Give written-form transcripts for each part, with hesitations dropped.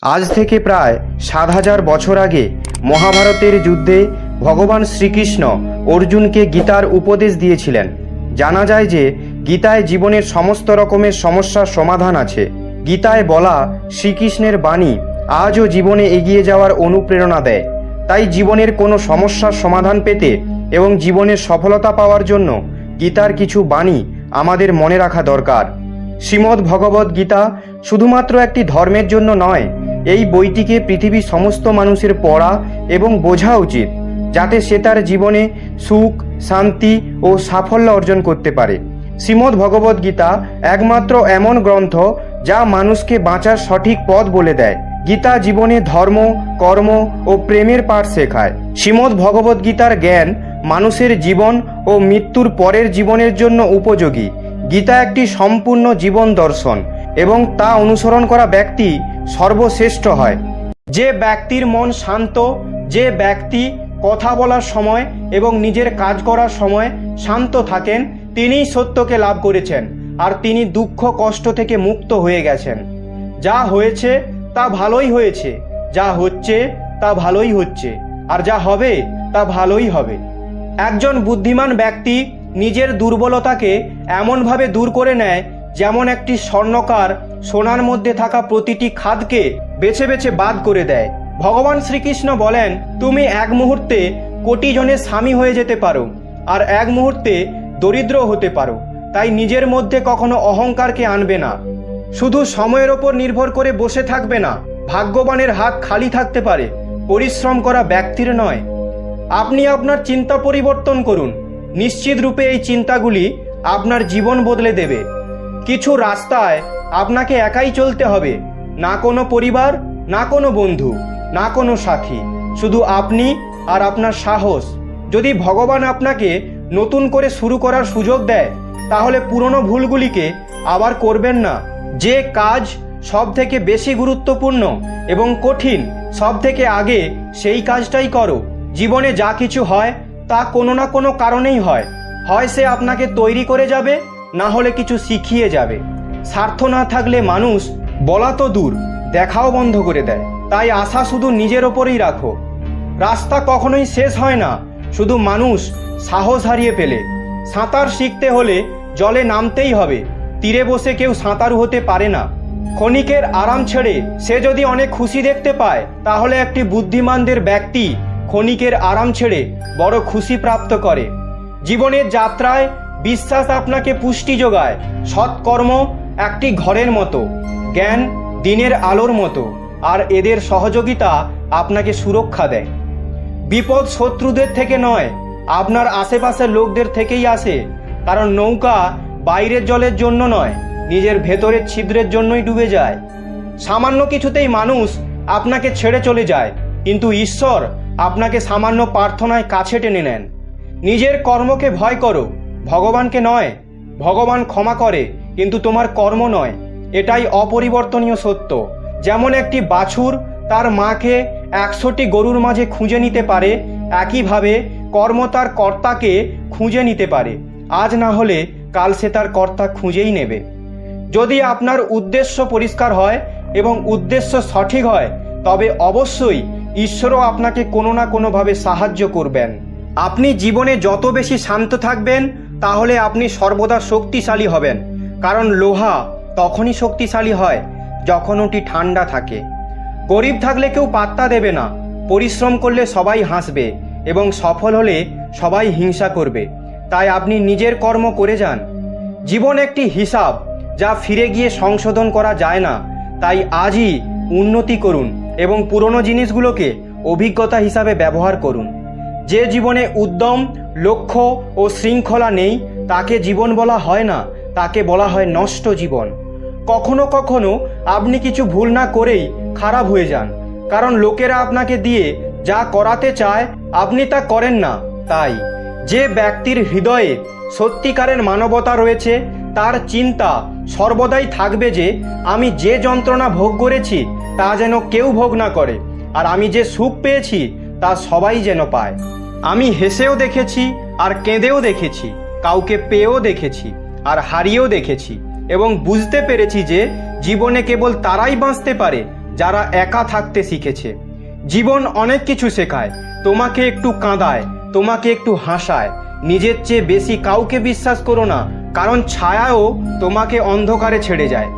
আজ থেকে প্রায় ৭,০০০ বছর আগে মহাভারতের যুদ্ধে ভগবান শ্রীকৃষ্ণ অর্জুনকে গীতার উপদেশ দিয়েছিলেন। জানা যায় যে গীতায় জীবনের সমস্ত রকমের সমস্যার সমাধান আছে। গীতায় বলা শ্রীকৃষ্ণের বাণী আজও জীবনে এগিয়ে যাওয়ার অনুপ্রেরণা দেয়। তাই জীবনের কোনো সমস্যার সমাধান পেতে এবং জীবনের সফলতা পাওয়ার জন্য গীতার কিছু বাণী আমাদের মনে রাখা দরকার। শ্রীমদ্ ভগবদ্ গীতা শুধুমাত্র একটি ধর্মের জন্য নয়, এই বইটিকে পৃথিবীর সমস্ত মানুষের পড়া এবং বোঝা উচিত, যাতে সে তার জীবনে সুখ, শান্তি ও সাফল্য অর্জন করতে পারে। শ্রীমদ্ ভগবদ্ গীতা একমাত্র এমন গ্রন্থ যা মানুষকে বাঁচার সঠিক পথ বলে দেয়। গীতা জীবনে ধর্ম, কর্ম ও প্রেমের পাঠ শেখায়। শ্রীমদ্ ভগবদ্ গীতার জ্ঞান মানুষের জীবন ও মৃত্যুর পরের জীবনের জন্য উপযোগী। গীতা একটি সম্পূর্ণ জীবন দর্শন এবং তা অনুসরণ করা ব্যক্তি সর্বশ্রেষ্ঠ হয়। যে ব্যক্তির মন শান্ত, যে ব্যক্তি কথা বলার সময় এবং নিজের কাজ করার সময় শান্ত থাকেন, তিনিই সত্যকে লাভ করেছেন আর তিনি দুঃখ কষ্ট থেকে মুক্ত হয়ে গেছেন। যা হয়েছে তা ভালোই হয়েছে, যা হচ্ছে তা ভালোই হচ্ছে, আর যা হবে তা ভালোই হবে। একজন বুদ্ধিমান ব্যক্তি নিজের দুর্বলতাকে এমনভাবে দূর করে নেয় যেমন একটি স্বর্ণকার সোনার মধ্যে থাকা প্রতিটি খাদকে বেছে বেছে বাদ করে দেয়। ভগবান শ্রীকৃষ্ণ বলেন, তুমি এক মুহূর্তে কোটি জনের স্বামী হয়ে যেতে পারো আর এক মুহূর্তে দরিদ্র হতে পারো। তাই নিজের মধ্যে কখনো অহংকারকে আনবে না। শুধু সময়ের ওপর নির্ভর করে বসে থাকবে না। ভাগ্যবানের হাত খালি থাকতে পারে, পরিশ্রম করা ব্যক্তির নয়। আপনি আপনার চিন্তা পরিবর্তন করুন। নিশ্চিত রূপে এই চিন্তাগুলি আপনার জীবন বদলে দেবে। কিছু রাস্তায় আপনাকে একাই চলতে হবে, না কোনো পরিবার, না কোনো বন্ধু, না কোনো সাথী, শুধু আপনি আর আপনার সাহস। যদি ভগবান আপনাকে নতুন করে শুরু করার সুযোগ দেয়, তাহলে পুরনো ভুলগুলিকে আবার করবেন না। যে কাজ সব থেকে বেশি গুরুত্বপূর্ণ এবং কঠিন, সব থেকে আগে সেই কাজটাই করো। জীবনে যা কিছু হয় তা কোনো না কোনো কারণেই হয়। হয় সে আপনাকে তৈরি করে যাবে, না হলে কিছু শিখিয়ে যাবে। স্বার্থ না থাকলে মানুষ বলা তো দূর, দেখাও বন্ধ করে দেয়। তাই আশা শুধু নিজের ওপরেই রাখো। রাস্তা কখনোই শেষ হয় না, শুধু মানুষ সাহস হারিয়ে ফেলে। সাঁতার শিখতে হলে জলে নামতেই হবে। তীরে বসে কেউ সাঁতারু হতে পারে না। ক্ষণিকের আরাম ছেড়ে সে যদি অনেক খুশি দেখতে পায়, তাহলে একটি বুদ্ধিমানদের ব্যক্তি ক্ষণিকের আরাম ছেড়ে বড় খুশি প্রাপ্ত করে। জীবনের যাত্রায় বিশ্বাস আপনাকে পুষ্টি যোগায়। সৎকর্ম একটি ঘরের মতো, জ্ঞান দিনের আলোর মতো, আর এদের সহযোগিতা আপনাকে সুরক্ষা দেয়। বিপদ শত্রুদের থেকে নয়, আপনার আশেপাশের লোকদের থেকেই আসে। কারণ নৌকা বাইরের জলের জন্য নয়, নিজের ভেতরের ছিদ্রের জন্যই ডুবে যায়। সামান্য কিছুতেই মানুষ আপনাকে ছেড়ে চলে যায়, কিন্তু ঈশ্বর আপনাকে সামান্য প্রার্থনায় কাছে টেনে নেন। নিজের কর্মকে ভয় করো, ভগবানকে নয়। ভগবান ক্ষমা করে, কিন্তু তোমার কর্ম নয়। এটাই অপরিবর্তনীয় সত্য। যেমন একটি বাছুর তার মাকে ১০০টি গরুর মাঝে খুঁজে নিতে পারে, একইভাবে কর্ম তার কর্তাকে খুঁজে নিতে পারে। আজ না হলে কাল সে তার কর্তা খুঁজেই নেবে। যদি আপনার উদ্দেশ্য পরিষ্কার হয় এবং উদ্দেশ্য সঠিক হয়, তবে অবশ্যই ঈশ্বরও আপনাকে কোনো না কোনোভাবে সাহায্য করবেন। আপনি জীবনে যত বেশি শান্ত থাকবেন, তাহলে আপনি সর্বদা শক্তিশালী হবেন। কারণ লোহা তখনই শক্তিশালী হয় যখন ওটি ঠান্ডা থাকে। গরিব থাকলে কেউ পাত্তা দেবে না, পরিশ্রম করলে সবাই হাসবে এবং সফল হলে সবাই হিংসা করবে। তাই আপনি নিজের কর্ম করে যান। জীবন একটি হিসাব, যা ফিরে গিয়ে সংশোধন করা যায় না। তাই আজই উন্নতি করুন এবং পুরনো জিনিসগুলোকে অভিজ্ঞতা হিসাবে ব্যবহার করুন। যে জীবনে উদ্যম, লক্ষ্য ও শৃঙ্খলা নেই, তাকে জীবন বলা হয় না, তাকে বলা হয় নষ্ট জীবন। কখনো কখনো আপনি কিছু ভুল না করেই খারাপ হয়ে যান, কারণ লোকেরা আপনাকে দিয়ে যা করাতে চায় আপনি তা করেন না। তাই যে ব্যক্তির হৃদয়ে সত্যিকারের মানবতা রয়েছে, তার চিন্তা সর্বদাই থাকবে যে আমি যে যন্ত্রণা ভোগ করেছি তা যেন কেউ ভোগ না করে, আর আমি যে সুখ পেয়েছি তা সবাই যেন পায়। আমি হেসেও দেখেছি আর কেঁদেও দেখেছি, কাউকে পেয়েও দেখেছি আর হারিয়েও দেখেছি, এবং বুঝতে পেরেছি যে জীবনে কেবল তারাই বাঁচতে পারে যারা একা থাকতে শিখেছে। জীবন অনেক কিছু শেখায়, তোমাকে একটু কাঁদায়, তোমাকে একটু হাসায়। নিজের চেয়ে বেশি কাউকে বিশ্বাস করো না, কারণ ছায়াও তোমাকে অন্ধকারে ছেড়ে যায়।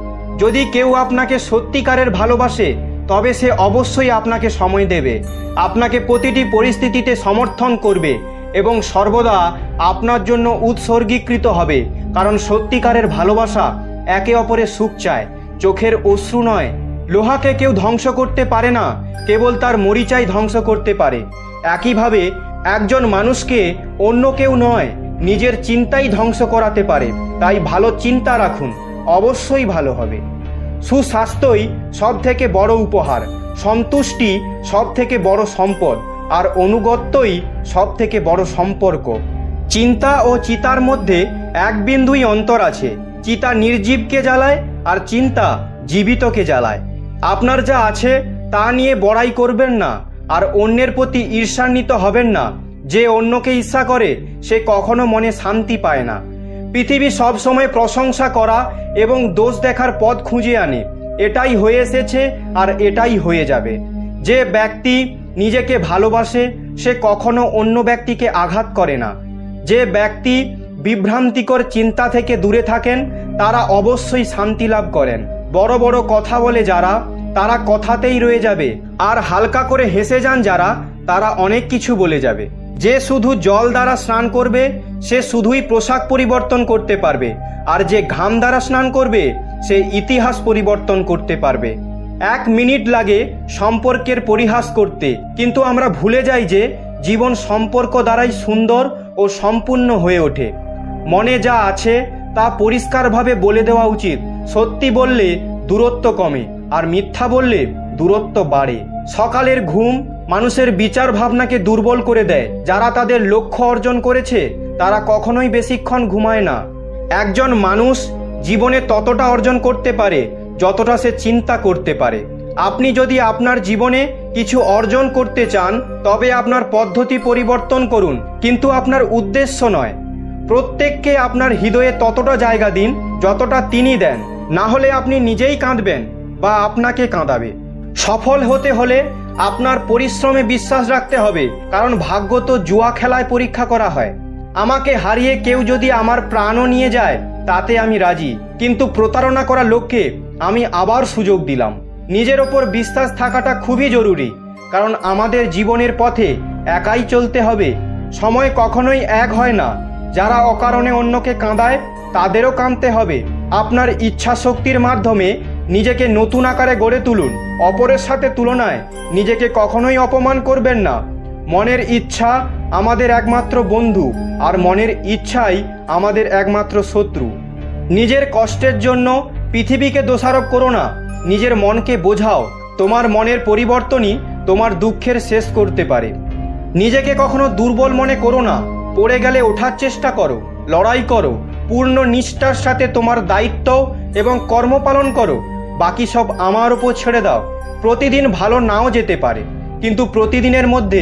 যদি কেউ আপনাকে সত্যিকারের ভালোবাসে তবে সে অবশ্যই আপনাকে সময় দেবে, আপনাকে প্রতিটি পরিস্থিতিতে সমর্থন করবে এবং সর্বদা আপনার জন্য উৎসর্গীকৃত হবে। কারণ সত্যিকারের ভালোবাসা একে অপরের সুখ চায়, চোখের অশ্রু নয়। লোহাকে কেউ ধ্বংস করতে পারে না, কেবল তার মরিচাই ধ্বংস করতে পারে। একইভাবে একজন মানুষকে অন্য কেউ নয়, নিজের চিন্তাই ধ্বংস করাতে পারে। তাই ভালো চিন্তা রাখুন, অবশ্যই ভালো হবে। সুস্বাস্থ্যই সব থেকে বড় উপহার, সন্তুষ্টি সব থেকে বড় সম্পদ, আর অনুগত্যই সব থেকে বড় সম্পর্ক। চিন্তা ও চিতার মধ্যে এক বিন্দুই অন্তর আছে। চিতা নির্জীবকে জ্বালায় আর চিন্তা জীবিতকে জ্বালায়। আপনার যা আছে তা নিয়ে বড়াই করবেন না, আর অন্যের প্রতি ঈর্ষান্বিত হবেন না। যে অন্যকে ঈর্ষা করে সে কখনো মনে শান্তি পায় না। পৃথিবী সব সময় প্রশংসা করা এবং দোষ দেখার পথ খুঁজে আনে। এটাই হয়ে এসেছে আর এটাই হয়ে যাবে। যে ব্যক্তি নিজেকে ভালোবাসে সে কখনো অন্য ব্যক্তিকে আঘাত করে না। যে ব্যক্তি বিভ্রান্তিকর চিন্তা থেকে দূরে থাকেন তারা অবশ্যই শান্তি লাভ করেন। বড় বড় কথা বলে যারা, তারা কথাতেই রয়ে যাবে, আর হালকা করে হেসে যান যারা, তারা অনেক কিছু বলে যাবে। যে শুধু জল দ্বারা স্নান করবে সে শুধুই পোশাক পরিবর্তন করতে পারবে, আর যে ঘাম দ্বারা স্নান করবে সে ইতিহাস পরিবর্তন করতে পারবে। 1 মিনিট লাগে সম্পর্কের পরিহাস করতে, কিন্তু আমরা ভুলে যাই যে জীবন সম্পর্ক দ্বারাই সুন্দর ও সম্পূর্ণ হয়ে ওঠে। মনে যা আছে তা পরিষ্কারভাবে বলে দেওয়া উচিত। সত্যি বললে দূরত্ব কমে, আর মিথ্যা বললে দূরত্ব বাড়ে। সকালের ঘুম মানুষের বিচার ভাবনাকে দুর্বল করে দেয়। যারা তাদের লক্ষ্য অর্জন করেছে তারা কখনোই বেশিক্ষণ ঘুমায় না। একজন মানুষ জীবনে ততটা অর্জন করতে পারে যতটা সে চিন্তা করতে পারে। আপনি যদি আপনার জীবনে কিছু অর্জন করতে চান তবে আপনার পদ্ধতি পরিবর্তন করুন, কিন্তু আপনার উদ্দেশ্য নয়। প্রত্যেককে আপনার হৃদয়ে ততটা জায়গা দিন যতটা তিনি দেন, না হলে আপনি নিজেই কাঁদবেন বা আপনাকে কাঁদাবে। সফল হতে হলে আপনার পরিশ্রমে বিশ্বাস রাখতে হবে, কারণ ভাগ্য তো জুয়া খেলায় পরীক্ষা করা হয়। আমাকে হারিয়ে কেউ যদি আমার প্রাণও নিয়ে যায় তাতে আমি রাজি, কিন্তু প্রতারণা করা লোককে আমি আবার সুযোগ দিলাম। নিজের ওপর বিশ্বাস থাকাটা খুবই জরুরি, কারণ আমাদের জীবনের পথে একাই চলতে হবে। সময় কখনোই এক হয় না। যারা অকারণে অন্যকে কাঁদায় তাদেরও কাঁদতে হবে। আপনার ইচ্ছা শক্তির মাধ্যমে নিজেকে নতুন আকারে গড়ে তুলুন। অপরের সাথে তুলনায় নিজেকে কখনোই অপমান করবেন না। মনের ইচ্ছা আমাদের একমাত্র বন্ধু, আর মনের ইচ্ছাই আমাদের একমাত্র শত্রু। নিজের কষ্টের জন্য পৃথিবীকে দোষারোপ করো না, নিজের মনকে বোঝাও। তোমার মনের পরিবর্তনই তোমার দুঃখের শেষ করতে পারে। নিজেকে কখনো দুর্বল মনে করো না। পড়ে গেলে ওঠার চেষ্টা করো, লড়াই করো, পূর্ণ নিষ্ঠার সাথে তোমার দায়িত্ব এবং কর্ম পালন করো। বাকি সব আমার উপর ছেড়ে দাও। প্রতিদিন ভালো নাও যেতে পারে, কিন্তু প্রতিদিনের মধ্যে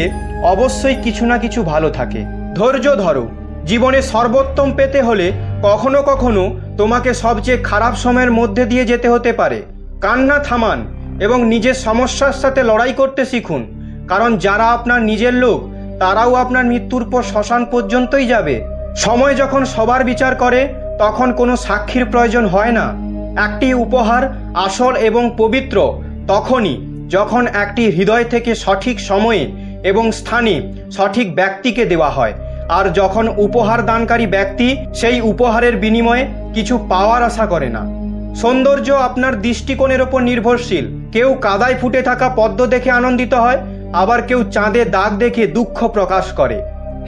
অবশ্যই কিছু না কিছু ভালো থাকে। ধৈর্য ধরো। জীবনে সর্বোত্তম পেতে হলে কখনো কখনো তোমাকে সবচেয়ে খারাপ সময়ের মধ্যে দিয়ে যেতে হতে পারে। কান্না থামান এবং নিজের সমস্যার সাথে লড়াই করতে শিখুন, কারণ যারা আপনার নিজের লোক তারাও আপনার মৃত্যুর পর শ্মশান পর্যন্তই যাবে। সময় যখন সবার বিচার করে তখন কোনো সাক্ষীর প্রয়োজন হয় না। একটি উপহার আসল এবং পবিত্র তখনই যখন একটি হৃদয় থেকে সঠিক সময়ে এবং স্থানে সঠিক ব্যক্তিকে দেওয়া হয়, আর যখন উপহার দানকারী ব্যক্তি সেই উপহারের বিনিময়ে কিছু পাওয়ার আশা করে না। সৌন্দর্য আপনার দৃষ্টিকোণের ওপর নির্ভরশীল। কেউ কাদায় ফুটে থাকা পদ্ম দেখে আনন্দিত হয়, আবার কেউ চাঁদে দাগ দেখে দুঃখ প্রকাশ করে।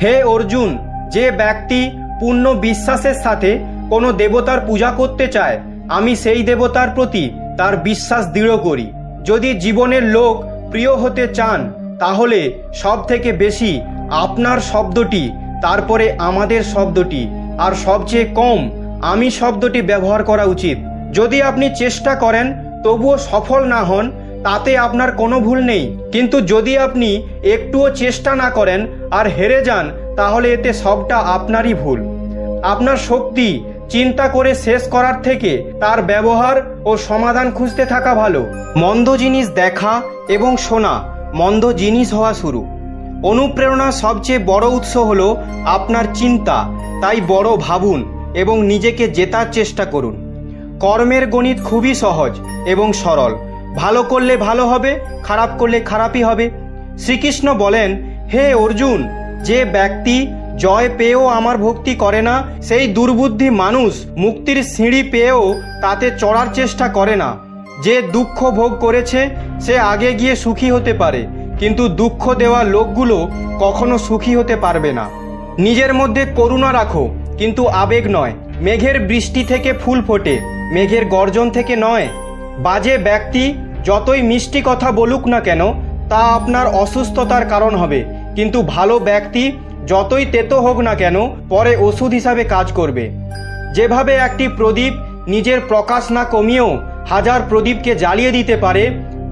হে অর্জুন, যে ব্যক্তি পূর্ণ বিশ্বাসের সাথে কোনো দেবতার পূজা করতে চায় আমি সেই দেবতার প্রতি তার বিশ্বাস দৃঢ় করি। যদি জীবনের লোক প্রিয় হতে চান তাহলে সব থেকে বেশি আপনার শব্দটি, তারপরে আমাদের শব্দটি, আর সবচেয়ে কম আমি শব্দটি ব্যবহার করা উচিত। যদি আপনি চেষ্টা করেন তবুও সফল না হন তাতে আপনার কোনো ভুল নেই, কিন্তু যদি আপনি একটুও চেষ্টা না করেন আর হেরে যান তাহলে এতে সবটা আপনারই ভুল। আপনার শক্তি চিন্তা করে শেষ করার থেকে তার ব্যবহার ও সমাধান খুঁজতে থাকা ভালো। মন্দ জিনিস দেখা এবং শোনা মন্দ জিনিস হওয়া শুরু। অনুপ্রেরণার সবচেয়ে বড় উৎস হলো আপনার চিন্তা, তাই বড় ভাবুন এবং নিজেকে জেতার চেষ্টা করুন। কর্মের গণিত খুবই সহজ এবং সরল। ভালো করলে ভালো হবে, খারাপ করলে খারাপই হবে। শ্রীকৃষ্ণ বলেন, হে অর্জুন, যে ব্যক্তি জয় পেয়েও আমার ভক্তি করে না, সেই দুর্বুদ্ধি মানুষ মুক্তির সিঁড়ি পেয়েও তাতে চড়ার চেষ্টা করে না। যে দুঃখ ভোগ করেছে সে আগে গিয়ে সুখী হতে পারে, কিন্তু দুঃখ দেওয়া লোকগুলো কখনো সুখী হতে পারবে না। নিজের মধ্যে করুণা রাখো, কিন্তু আবেগ নয়। মেঘের বৃষ্টি থেকে ফুল ফোটে, মেঘের গর্জন থেকে নয়। বাজে ব্যক্তি যতই মিষ্টি কথা বলুক না কেন, তা আপনার অসুস্থতার কারণ হবে, কিন্তু ভালো ব্যক্তি যতই তেতো হোক না কেন পরে ওষুধ হিসাবে কাজ করবে। যেভাবে একটি প্রদীপ নিজের প্রকাশ না কমিয়েও হাজার প্রদীপকে জ্বালিয়ে দিতে পারে,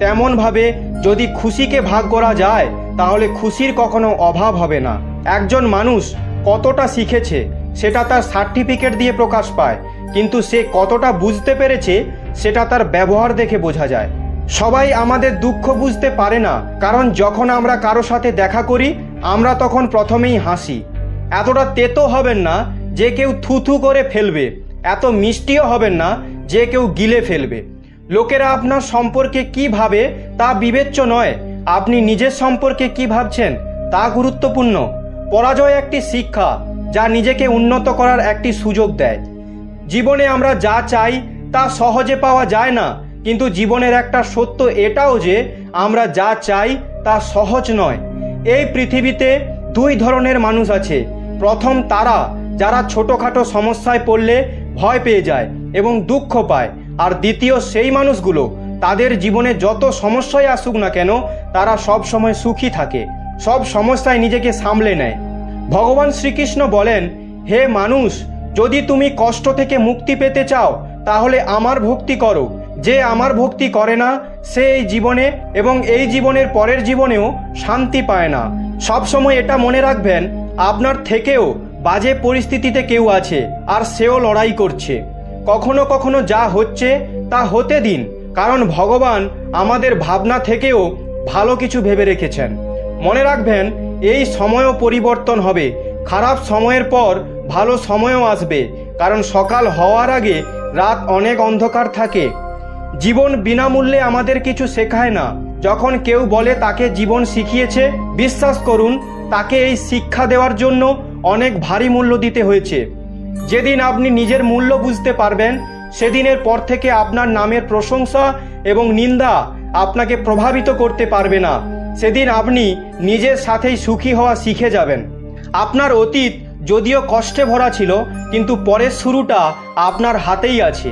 তেমনভাবে যদি খুশিকে ভাগ করা যায় তাহলে খুশির কখনো অভাব হবে না। একজন মানুষ কতটা শিখেছে সেটা তার সার্টিফিকেট দিয়ে প্রকাশ পায়, কিন্তু সে কতটা বুঝতে পেরেছে সেটা তার ব্যবহার দেখে বোঝা যায়। সবাই আমাদের দুঃখ বুঝতে পারে না, কারণ যখন আমরা কারো সাথে দেখা করি আমরা তখন প্রথমেই হাসি। এতটা তেতো হবেন না যে কেউ থুথু করে ফেলবে, এত মিষ্টিও হবেন না যে কেউ গিলে ফেলবে। লোকেরা আপনার সম্পর্কে কি ভাবে তা বিবেচ্য নয়, আপনি নিজের সম্পর্কে কি ভাবছেন তা গুরুত্বপূর্ণ। পরাজয় একটি শিক্ষা, যা নিজেকে উন্নত করার একটি সুযোগ দেয়। জীবনে আমরা যা চাই তা সহজে পাওয়া যায় না, কিন্তু জীবনের একটা সত্য এটাও যে আমরা যা চাই তা সহজ নয়। এই পৃথিবীতে দুই ধরনের মানুষ আছে। প্রথম তারা যারা ছোটোখাটো সমস্যায় পড়লে ভয় পেয়ে যায় এবং দুঃখ পায়, আর দ্বিতীয় সেই মানুষগুলো তাদের জীবনে যত সমস্যাই আসুক না কেন তারা সব সময় সুখী থাকে, সব সমস্যায় নিজেকে সামলে নেয়। ভগবান শ্রীকৃষ্ণ বলেন, হে মানুষ, যদি তুমি কষ্ট থেকে মুক্তি পেতে চাও তাহলে আমার ভক্তি করো। যে আমার ভক্তি করে না সে এই জীবনে এবং এই জীবনের পরের জীবনেও শান্তি পায় না। সবসময় এটা মনে রাখবেন, আপনার থেকেও বাজে পরিস্থিতিতে কেউ আছে আর সেও লড়াই করছে। কখনো কখনো যা হচ্ছে তা হতে দিন, কারণ ভগবান আমাদের ভাবনা থেকেও ভালো কিছু ভেবে রেখেছেন। মনে রাখবেন, এই সময়ও পরিবর্তন হবে। খারাপ সময়ের পর ভালো সময়ও আসবে, কারণ সকাল হওয়ার আগে রাত অনেক অন্ধকার থাকে। জীবন বিনামূল্যে আমাদের কিছু শেখায় না। যখন কেউ বলে তাকে জীবন শিখিয়েছে, বিশ্বাস করুন তাকে এই শিক্ষা দেওয়ার জন্য অনেক ভারী মূল্য দিতে হয়েছে। যেদিন আপনি নিজের মূল্য বুঝতে পারবেন, সেদিনের পর থেকে আপনার নামের প্রশংসা এবং নিন্দা আপনাকে প্রভাবিত করতে পারবে না। সেদিন আপনি নিজের সাথেই সুখী হওয়া শিখে যাবেন। আপনার অতীত যদিও কষ্টে ভরা ছিল, কিন্তু পরের শুরুটা আপনার হাতেই আছে।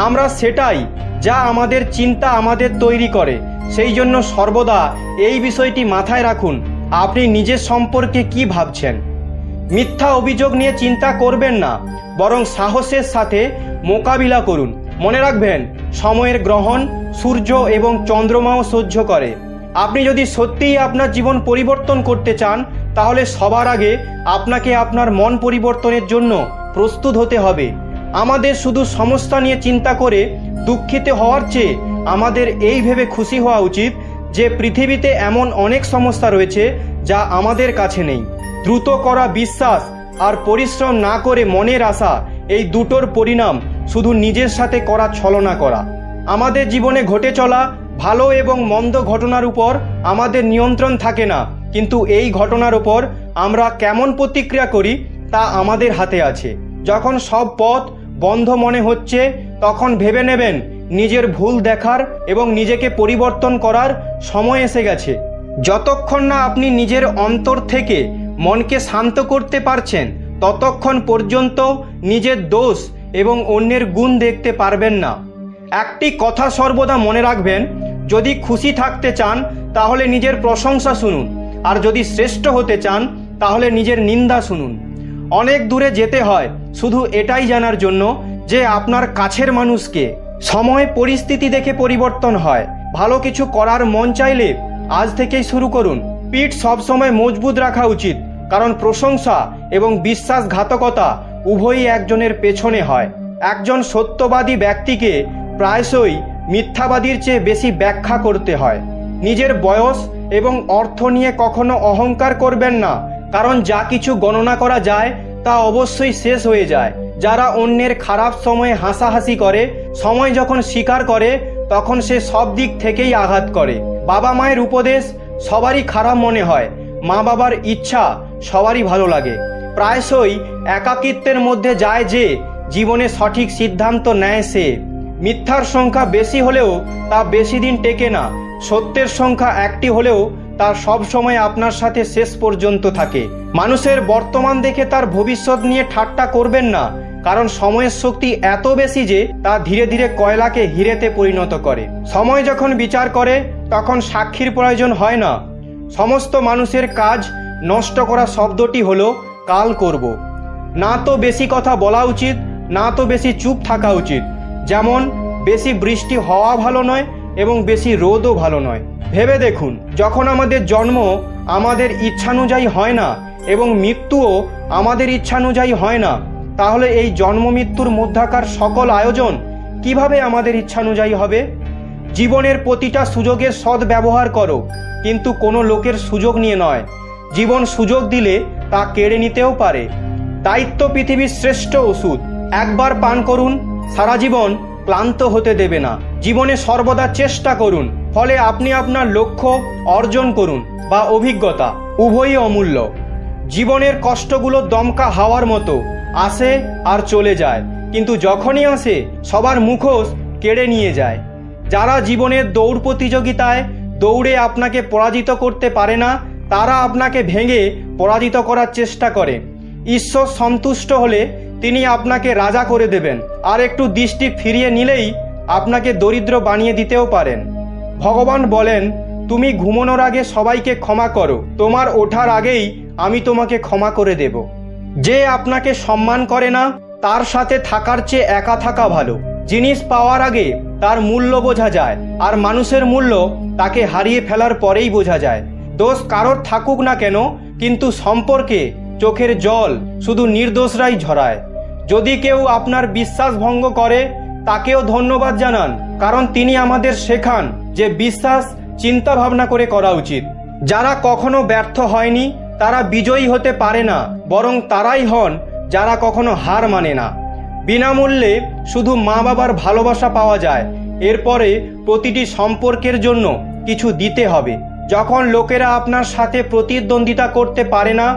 আমরা সেটাই যা আমাদের চিন্তা আমাদের তৈরি করে। সেই জন্য সর্বদা এই বিষয়টি মাথায় রাখুন, আপনি নিজের সম্পর্কে কি ভাবছেন। মিথ্যা অভিযোগ নিয়ে চিন্তা করবেন না, বরং সাহসের সাথে মোকাবিলা করুন। মনে রাখবেন, সময়ের গ্রহণ সূর্য এবং চন্দ্রমাও সহ্য করে। আপনি যদি সত্যিই আপনার জীবন পরিবর্তন করতে চান তাহলে সবার আগে আপনাকে আপনার মন পরিবর্তনের জন্য প্রস্তুত হতে হবে। আমাদের শুধু সমস্যা নিয়ে চিন্তা করে দুঃখিত হওয়ার চেয়ে আমাদের এই ভেবে খুশি হওয়া উচিত যে পৃথিবীতে এমন অনেক সমস্যা রয়েছে যা আমাদের কাছে নেই। দ্রুত করা বিশ্বাস আর পরিশ্রম না করে মনের আশা, এই দুটোর পরিণাম শুধু নিজের সাথে করা ছলনা করা। আমাদের জীবনে ঘটে চলা ভালো এবং মন্দ ঘটনার উপর আমাদের নিয়ন্ত্রণ থাকে না, কিন্তু এই ঘটনার উপর আমরা কেমন প্রতিক্রিয়া করি তা আমাদের হাতে আছে। যখন সব পথ বন্ধ মনে হচ্ছে তখন ভেবে নেবেন নিজের ভুল দেখার এবং নিজেকে পরিবর্তন করার সময় এসে গেছে। যতক্ষণ না আপনি নিজের অন্তর থেকে মনকে শান্ত করতে পারছেন ততক্ষণ পর্যন্ত নিজের দোষ এবং অন্যের গুণ দেখতে পারবেন না। একটি কথা সর্বদা মনে রাখবেন, যদি খুশি থাকতে চান তাহলে নিজের প্রশংসা শুনুন, আর যদি শ্রেষ্ঠ হতে চান তাহলে নিজের নিন্দা শুনুন। অনেক দূরে যেতে হয় শুধু এটাই জানার জন্য যে আপনার কাছের মানুষকে। সময় পরিস্থিতি দেখে পরিবর্তন হয়। ভালো কিছু করার মন চাইলে আজ থেকেই শুরু করুন। পিঠ সবসময় মজবুত রাখা উচিত, কারণ প্রশংসা এবং বিশ্বাসঘাতকতা উভয়ই একজনের পেছনে হয়। একজন সত্যবাদী ব্যক্তিকে প্রায়শই মিথ্যাবাদীর চেয়ে বেশি ব্যাখ্যা করতে হয়। নিজের বয়স এবং অর্থ নিয়ে কখনো অহংকার করবেন না, কারণ যা কিছু গণনা করা যায় তা অবশ্যই শেষ হয়ে যায়। যারা অন্যের খারাপ সময়ে হাসাহাসি করে, সময় যখন স্বীকার করে তখন সে সব দিক থেকেই আঘাত করে। বাবা মায়ের উপদেশ সবারই খারাপ মনে হয়, মা বাবার ইচ্ছা সবারই ভালো লাগে। প্রায়শই একাকিত্বের মধ্যে যায় যে জীবনে সঠিক সিদ্ধান্ত নেয় সে। মিথ্যার সংখ্যা বেশি হলেও তা বেশি দিন টেকে না, সত্যের সংখ্যা একটি হলেও তা সব সময় আপনার সাথে শেষ পর্যন্ত থাকে। মানুষের বর্তমান দেখে তার ভবিষ্যৎ নিয়ে ঠাট্টা করবেন না, কারণ সময়ের শক্তি এত বেশি যে তা ধীরে ধীরে কয়লাকে হিরেতে পরিণত করে। সময় যখন বিচার করে তখন সাক্ষীর প্রয়োজন হয় না। সমস্ত মানুষের কাজ নষ্ট করা শব্দটি হলো কাল করব। না তো বেশি কথা বলা উচিত, না তো বেশি চুপ থাকা উচিত। যেমন বেশি বৃষ্টি হওয়া ভালো নয় এবং বেশি রোদও ভালো নয়। ভেবে দেখুন, যখন আমাদের জন্ম আমাদের ইচ্ছানুযায়ী হয় না এবং মৃত্যুও আমাদের ইচ্ছানুযায়ী হয় না, তাহলে এই জন্ম মৃত্যুর মধ্যাকার সকল আয়োজন কিভাবে আমাদের ইচ্ছানুযায়ী হবে? জীবনের প্রতিটা সুযোগের সৎ ব্যবহার করো, কিন্তু কোনো লোকের সুযোগ নিয়ে নয়। জীবন সুযোগ দিলে তা কেড়ে নিতেও পারে। দায়িত্ব পৃথিবীর শ্রেষ্ঠ ওষুধ। একবার পান করুন, সারা জীবন ক্লান্ত হতে দেবে না। জীবনে সর্বদা চেষ্টা করুন, ফলে আপনি আপনার লক্ষ্য অর্জন করুন বা অভিজ্ঞতা, উভয়ই অমূল্য। জীবনের কষ্টগুলো দমকা হাওয়ার মতো, আসে আর চলে যায়, কিন্তু যখনই আসে সবার মুখোশ কেড়ে নিয়ে যায়। যারা জীবনের দৌড় প্রতিযোগিতায় দৌড়ে আপনাকে পরাজিত করতে পারে না, তারা আপনাকে ভেঙে পরাজিত করার চেষ্টা করে। ঈশ্বর সন্তুষ্ট হলে তিনি আপনাকে রাজা করে দেবেন, আর একটু দৃষ্টি ফিরিয়ে নিলেই আপনাকে দরিদ্র বানিয়ে দিতেও পারেন। ভগবান বলেন, তুমি ঘুমানোর আগে সবাইকে ক্ষমা করো, তোমার ওঠার আগেই আমি তোমাকে ক্ষমা করে দেব। যে আপনাকে সম্মান করে না তার সাথে থাকার চেয়ে একা থাকা ভালো। জিনিস পাওয়ার আগে তার মূল্য বোঝা যায়, আর মানুষের মূল্য তাকে হারিয়ে ফেলার পরেই বোঝা যায়। দোষ কারোর থাকুক না কেন, কিন্তু সম্পর্কে চোখের জল শুধু নির্দোষরাই ঝরায়। যদি কেউ আপনার বিশ্বাস ভঙ্গ করে তাকেও ধন্যবাদ জানান, কারণ তিনি আমাদের শেখান যে বিশ্বাস চিন্তা ভাবনা করে করা উচিত। যারা কখনো ব্যর্থ হয়নি তারা বিজয়ী হতে পারে না, বরং তারাই হন যারা কখনো হার মানে না। বিনামূল্যে শুধু মা বাবার ভালোবাসা পাওয়া যায়, এরপরে প্রতিটি সম্পর্কের জন্য কিছু দিতে হবে। যখন লোকেরা আপনার সাথে প্রতিদ্বন্দ্বিতা করতে পারে না,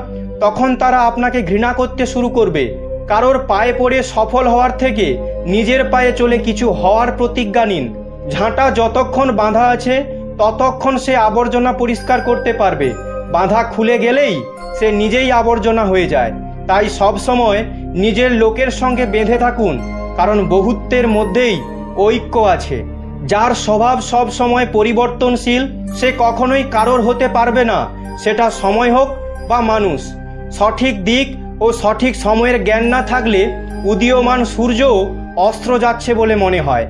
তখন তারা আপনাকে ঘৃণা করতে শুরু করবে। কারোর পায়ে পড়ে সফল হওয়ার থেকে নিজের পায়ে চলে কিছু হওয়ার প্রতিজ্ঞা নিন। ঝাঁটা যতক্ষণ বাঁধা আছে ততক্ষণ সে আবর্জনা পরিষ্কার করতে পারবে, বাঁধা খুলে গেলেই সে নিজেই আবর্জনা হয়ে যায়। তাই সব সময় নিজের লোকের সঙ্গে বেঁধে থাকুন, কারণ বহুত্বের মধ্যেই ঐক্য আছে। যার স্বভাব সব সময় পরিবর্তনশীল সে কখনোই কারোর হতে পারবে না, সেটা সময় হোক বা মানুষ। সঠিক দিক ও সঠিক সময়ের জ্ঞান না থাকলে উদীয়মান সূর্যও অস্ত্র যাচ্ছে বলে মনে হয়।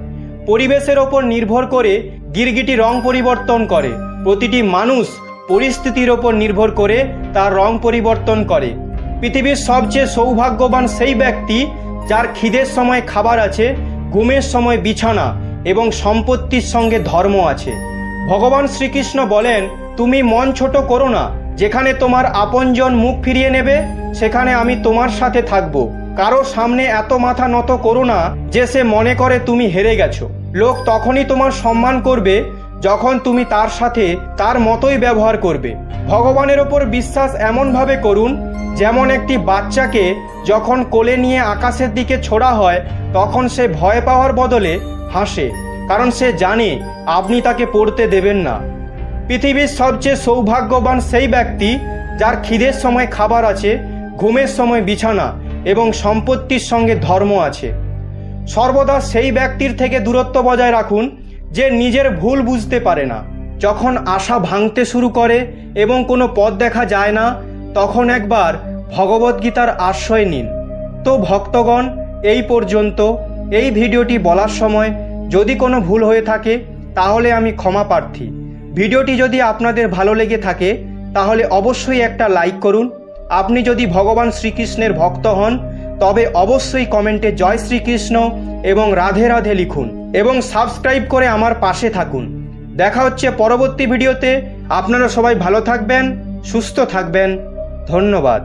পরিবেশের ওপর নির্ভর করে গিরগিটি রং পরিবর্তন করে। প্রতিটি মানুষ পরিস্থিতির ওপর নির্ভর করে তার রং পরিবর্তন করে। পৃথিবীর সবচেয়ে সৌভাগ্যবান সেই ব্যক্তি যার খিদের সময় খাবার আছে, ঘুমের সময় বিছানা এবং সম্পত্তির সঙ্গে ধর্ম আছে। ভগবান শ্রীকৃষ্ণ বলেন, তুমি মন ছোট করো না। যেখানে তোমার আপনজন মুখ ফিরিয়ে নেবে সেখানে আমি তোমার সাথে থাকব। কারো সামনে এত মাথা নত করো না যে সে মনে করে তুমি হেরে গেছো। লোক তখনই তোমার সম্মান করবে যখন তুমি তার সাথে তার মতোই ব্যবহার করবে। ভগবানের ওপর বিশ্বাস এমনভাবে করুন যেমন একটি বাচ্চাকে যখন কোলে নিয়ে আকাশের দিকে ছোড়া হয় তখন সে ভয় পাওয়ার বদলে হাসে, কারণ সে জানে আপনি তাকে পড়তে দেবেন না। পৃথিবীর সবচেয়ে সৌভাগ্যবান সেই ব্যক্তি যার খিদের সময় খাবার আছে, ঘুমের সময় বিছানা এবং সম্পত্তির সঙ্গে ধর্ম আছে। সর্বদা সেই ব্যক্তির থেকে দূরত্ব বজায় রাখুন যে নিজের ভুল বুঝতে পারে না। যখন আশা ভাঙতে শুরু করে এবং কোনো পথ দেখা যায় না, তখন একবার ভগবদ্গীতার আশ্রয় নিন। তো ভক্তগণ, এই পর্যন্ত। এই ভিডিওটি বলার সময় যদি কোনো ভুল হয়ে থাকে তাহলে আমি ক্ষমা প্রার্থী। ভিডিওটি যদি আপনাদের ভালো লেগে থাকে তাহলে অবশ্যই একটা লাইক করুন। আপনি যদি ভগবান শ্রীকৃষ্ণের ভক্ত হন তবে অবশ্যই কমেন্টে জয় শ্রীকৃষ্ণ এবং রাধে রাধে লিখুন এবং সাবস্ক্রাইব করে আমার পাশে থাকুন। দেখা হচ্ছে পরবর্তী ভিডিওতে। আপনারা সবাই ভালো থাকবেন, সুস্থ থাকবেন। ধন্যবাদ।